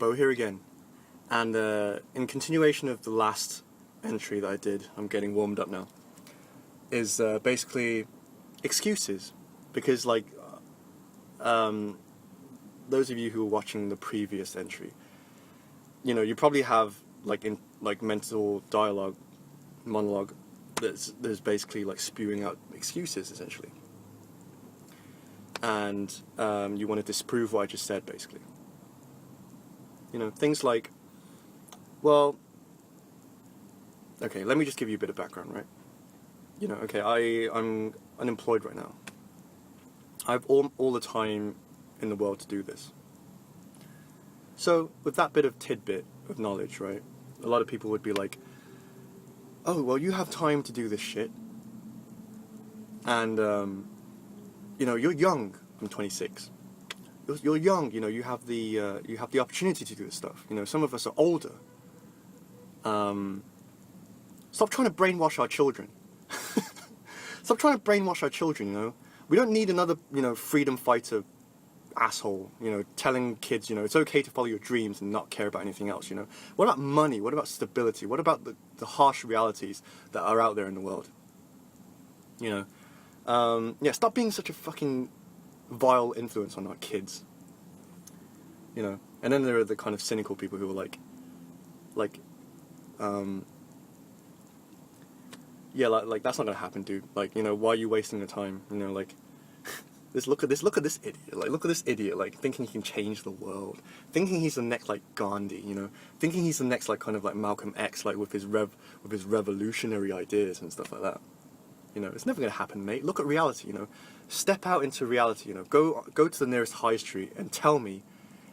Bo here again, and in continuation of the last entry that I did, I'm getting warmed up now, is basically excuses, because like those of you who are watching the previous entry, you know, you probably have like mental monologue that's basically like spewing out excuses essentially, and you want to disprove what I just said basically. You know, things like, well, okay, let me just give you a bit of background, right? You know, okay, I'm unemployed right now. I have all the time in the world to do this. So, with that bit of tidbit of knowledge, right, a lot of people would be like, oh, well, you have time to do this shit. And, you know, you're young. I'm 26. You're young, you know, you have the opportunity to do this stuff. You know, some of us are older. Stop trying to brainwash our children. Stop trying to brainwash our children, you know. We don't need another, you know, freedom fighter asshole, you know, telling kids, you know, it's okay to follow your dreams and not care about anything else, you know. What about money? What about stability? What about the harsh realities that are out there in the world? You know. Yeah, stop being such a fucking vile influence on our kids. You know. And then there are the kind of cynical people who are yeah, like that's not gonna happen, dude. Like, you know, why are you wasting your time? You know, like, look at this idiot. Like, look at this idiot, like, thinking he can change the world, thinking he's the next like Gandhi, you know, thinking he's the next like kind of like Malcolm X, like with his revolutionary ideas and stuff like that. You know, it's never gonna happen, mate. Look at reality. You know, step out into reality. You know, go to the nearest high street and tell me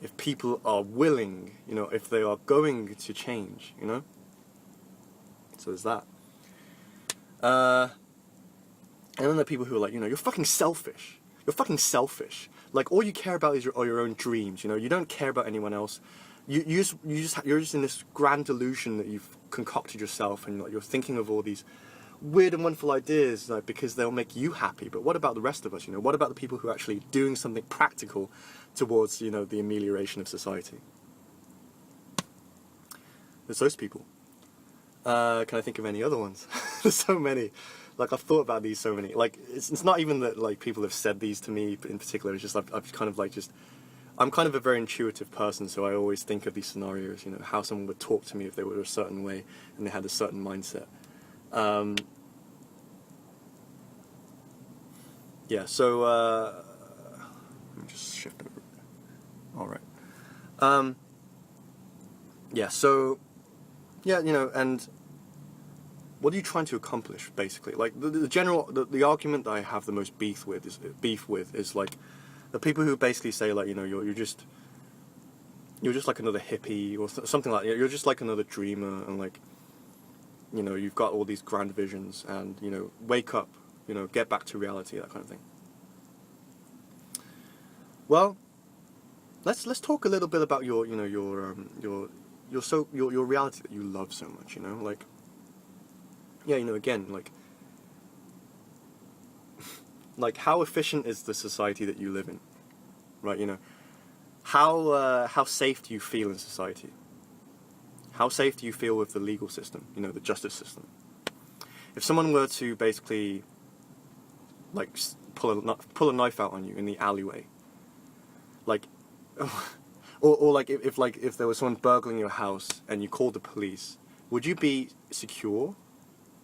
if people are willing. You know, if they are going to change. You know. So there's that. And then there are people who are like, you know, you're fucking selfish. You're fucking selfish. Like, all you care about is your own dreams. You know, you don't care about anyone else. You're just in this grand delusion that you've concocted yourself, and like, you're thinking of all these weird and wonderful ideas, like, because they'll make you happy. But what about the rest of us? You know, what about the people who are actually doing something practical towards, you know, the amelioration of society? There's those people. Can I think of any other ones? There's so many. Like, I've thought about these so many. Like, it's not even that like people have said these to me in particular. It's just I've kind of like I'm kind of a very intuitive person, so I always think of these scenarios. You know, how someone would talk to me if they were a certain way and they had a certain mindset. Yeah. So let me just shift over. All right. Yeah. So. Yeah, you know, and what are you trying to accomplish, basically? Like, the argument that I have the most beef with is like the people who basically say, like, you know, you're just like another hippie or something like that. You're just like another dreamer, and like, you know, you've got all these grand visions, and, you know, wake up, you know, get back to reality, that kind of thing. Well, let's talk a little bit about your reality that you love so much, you know, like, yeah, you know, again, like how efficient is the society that you live in, right? You know, how safe do you feel in society? How safe do you feel with the legal system, you know, the justice system? If someone were to basically, like, pull a knife out on you in the alleyway, like, Or like if there was someone burgling your house and you called the police, would you be secure?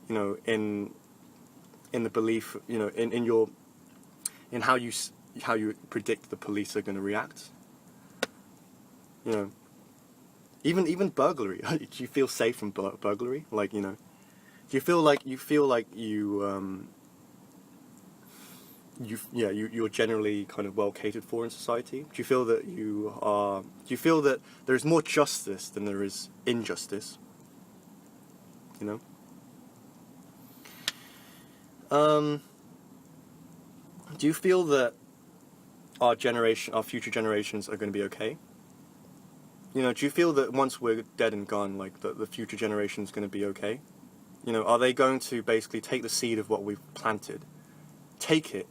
You know, in the belief, you know, in how you predict the police are going to react. You know, even burglary. Do you feel safe from burglary? Like, you know, do you feel like you're generally kind of well catered for in society? Do you feel that do you feel that there's more justice than there is injustice? You know? Do you feel that our future generations are going to be okay? You know, do you feel that once we're dead and gone, like, the future generation's going to be okay? You know, are they going to basically take the seed of what we've planted, take it,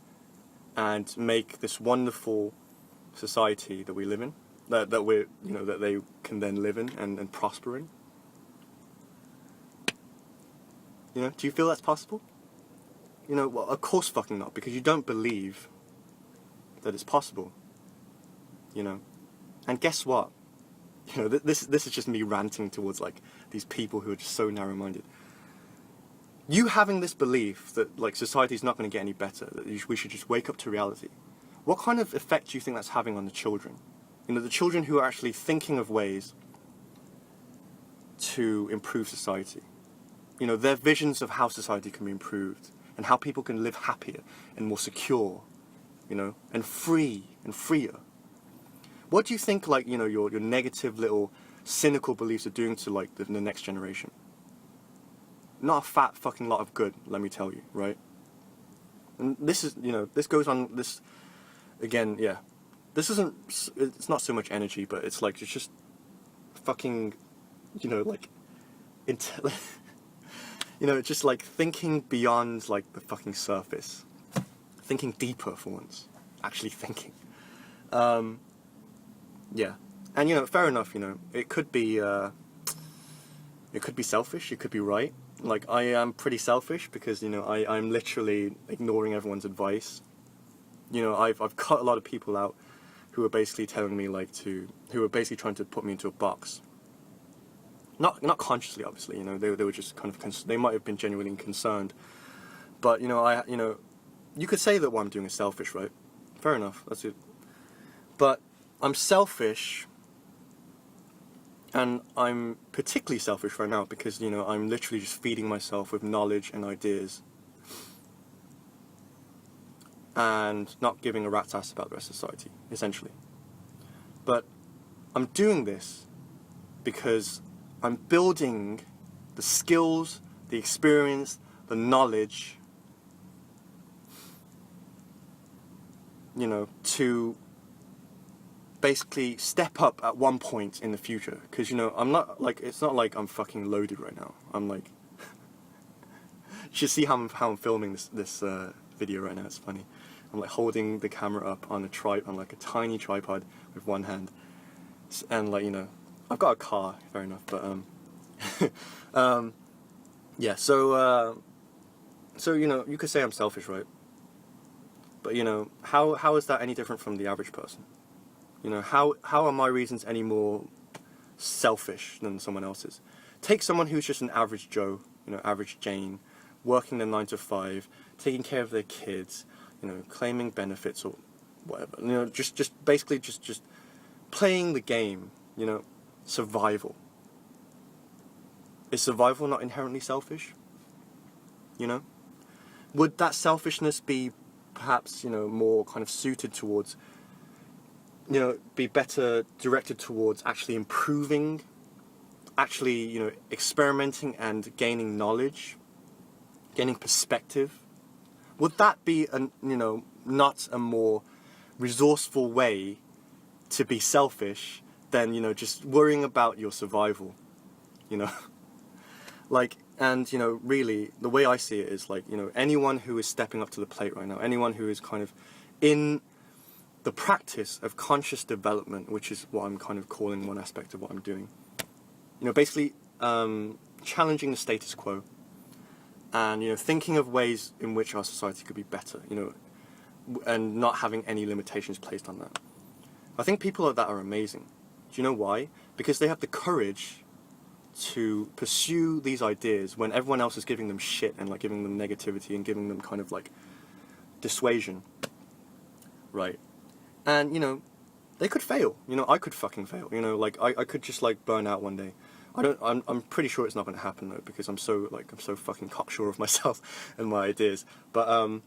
and make this wonderful society that we live in, that that they can then live in and prosper in? You know, do you feel that's possible? You know, well, of course fucking not, because you don't believe that it's possible. You know, and guess what? You know, this is just me ranting towards like these people who are just so narrow-minded. You having this belief that like society's not going to get any better, that we should just wake up to reality. What kind of effect do you think that's having on the children? You know, the children who are actually thinking of ways to improve society. You know, their visions of how society can be improved and how people can live happier and more secure, you know, and free and freer. What do you think, like, you know, your negative little cynical beliefs are doing to like the next generation? Not a fat fucking lot of good, let me tell you, right? And this is, you know, this goes on, this, again, yeah. This isn't, it's not so much energy, but it's like, it's just fucking, you know, like, you know, just like thinking beyond like the fucking surface. Thinking deeper for once. Actually thinking. Yeah. And, you know, fair enough, you know, it could be selfish, it could be right. Like, I am pretty selfish because, you know, I'm literally ignoring everyone's advice. You know, I've cut a lot of people out who are basically telling me, like, who are basically trying to put me into a box. Not consciously, obviously, you know, they were just kind of, they might have been genuinely concerned. But, you know, you could say that what I'm doing is selfish, right? Fair enough, that's it. But I'm selfish, and I'm particularly selfish right now because, you know, I'm literally just feeding myself with knowledge and ideas and not giving a rat's ass about the rest of society, essentially. But I'm doing this because I'm building the skills, the experience, the knowledge, you know, to basically step up at one point in the future. Because, you know, I'm not, like, it's not like I'm fucking loaded right now. I'm like, you should see how I'm filming this video right now, it's funny. I'm like holding the camera up on like a tiny tripod with one hand. And like, you know, I've got a car, fair enough, but yeah, so you know, you could say I'm selfish, right? But, you know, how is that any different from the average person? You know, how are my reasons any more selfish than someone else's? Take someone who's just an average Joe, you know, average Jane, working their 9 to 5, taking care of their kids, you know, claiming benefits or whatever. You know, just basically just playing the game, you know, survival. Is survival not inherently selfish? You know? Would that selfishness be perhaps, you know, more kind of suited towards, you know, be better directed towards actually improving, actually, you know, experimenting and gaining knowledge, gaining perspective? Would that be, you know, not a more resourceful way to be selfish than, you know, just worrying about your survival, you know? Like, and, you know, really, the way I see it is like, you know, anyone who is stepping up to the plate right now, anyone who is kind of in the practice of conscious development, which is what I'm kind of calling one aspect of what I'm doing, you know, basically challenging the status quo and, you know, thinking of ways in which our society could be better, you know, and not having any limitations placed on that. I think people like that are amazing. Do you know why? Because they have the courage to pursue these ideas when everyone else is giving them shit and like giving them negativity and giving them kind of like dissuasion, right? And, you know, they could fail. You know, I could fucking fail. You know, like I could just like burn out one day. I'm pretty sure it's not going to happen though, because I'm so fucking cocksure of myself and my ideas. But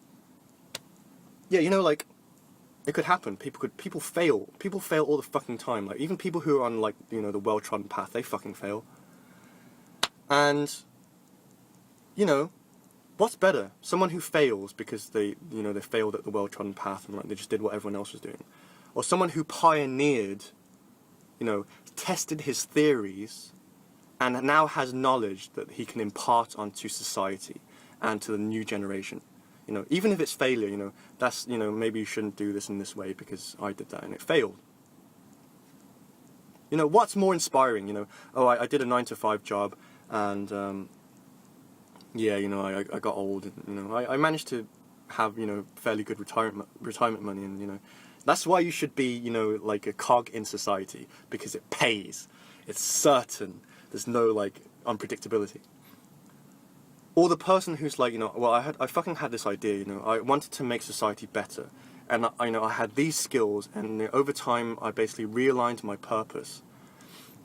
yeah, you know, like, it could happen. People fail. People fail all the fucking time. Like, even people who are on, like, you know, the well-trodden path, they fucking fail. And, you know, what's better? Someone who fails because they, you know, they failed at the well-trodden path and, like, they just did what everyone else was doing. Or someone who pioneered, you know, tested his theories and now has knowledge that he can impart onto society and to the new generation. You know, even if it's failure, you know, that's, you know, maybe you shouldn't do this in this way because I did that and it failed. You know, what's more inspiring? You know, oh, I did a 9-to-5 job, and yeah, you know, I got old, and, you know, I managed to have, you know, fairly good retirement money, and, you know, that's why you should be, you know, like a cog in society, because it pays, it's certain, there's no, like, unpredictability. Or the person who's like, you know, well, I fucking had this idea, you know, I wanted to make society better, and you know, I had these skills, and you know, over time, I basically realigned my purpose,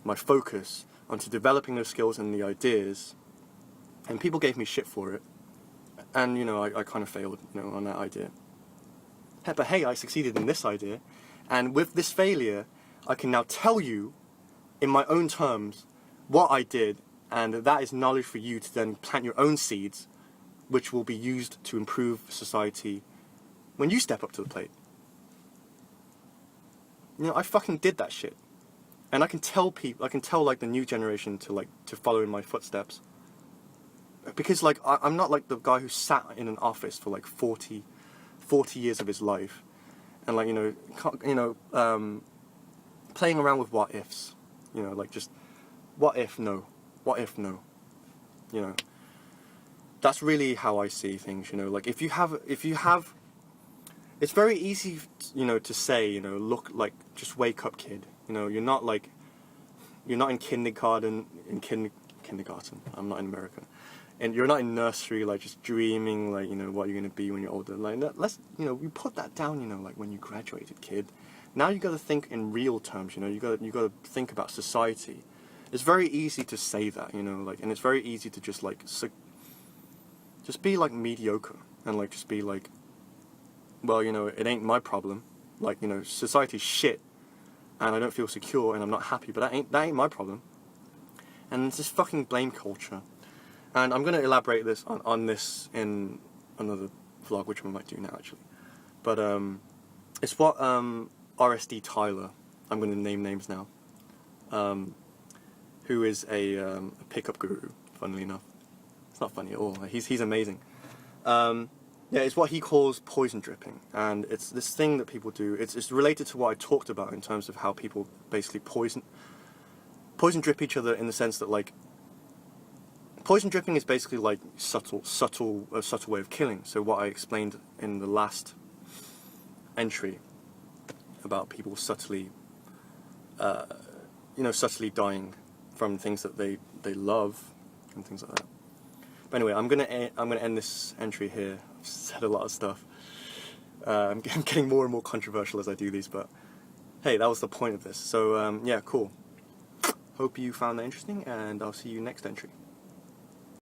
my focus, onto developing those skills and the ideas, and people gave me shit for it, and, you know, I kind of failed, you know, on that idea. But hey, I succeeded in this idea, and with this failure, I can now tell you, in my own terms, what I did, and that is knowledge for you to then plant your own seeds, which will be used to improve society when you step up to the plate. You know, I fucking did that shit. And I can tell people, I can tell like the new generation to follow in my footsteps. Because like, I'm not like the guy who sat in an office for like 40 years of his life. And like, you know, playing around with what ifs. You know, like just, what if no? What if no? You know, that's really how I see things, you know, like if you have, it's very easy, you know, to say, you know, look, like, just wake up, kid, you know, you're not in kindergarten, I'm not in America, and you're not in nursery, like, just dreaming, like, you know, what you're going to be when you're older, like, let's, you know, you put that down, you know, like, when you graduated, kid, now you got to think in real terms, you know, you got to think about society. It's very easy to say that, you know, like, and it's very easy to just, like, just be, like, mediocre, and, like, just be, like, well, you know, it ain't my problem, like, you know, society's shit, and I don't feel secure, and I'm not happy, but that ain't my problem, and it's this fucking blame culture, and I'm gonna elaborate this on this in another vlog, which we might do now, actually, but, it's what, RSD Tyler, I'm gonna name names now, who is a pickup guru, funnily enough. It's not funny at all. He's amazing. Yeah, it's what he calls poison dripping, and it's this thing that people do. It's related to what I talked about in terms of how people basically poison drip each other, in the sense that, like, poison dripping is basically like a subtle way of killing. So what I explained in the last entry about people subtly, you know, subtly dying from things that they love and things like that. But anyway, I'm gonna end this entry here. I've said a lot of stuff. I'm getting more and more controversial as I do these, but hey, that was the point of this. So yeah, cool. Hope you found that interesting, and I'll see you next entry.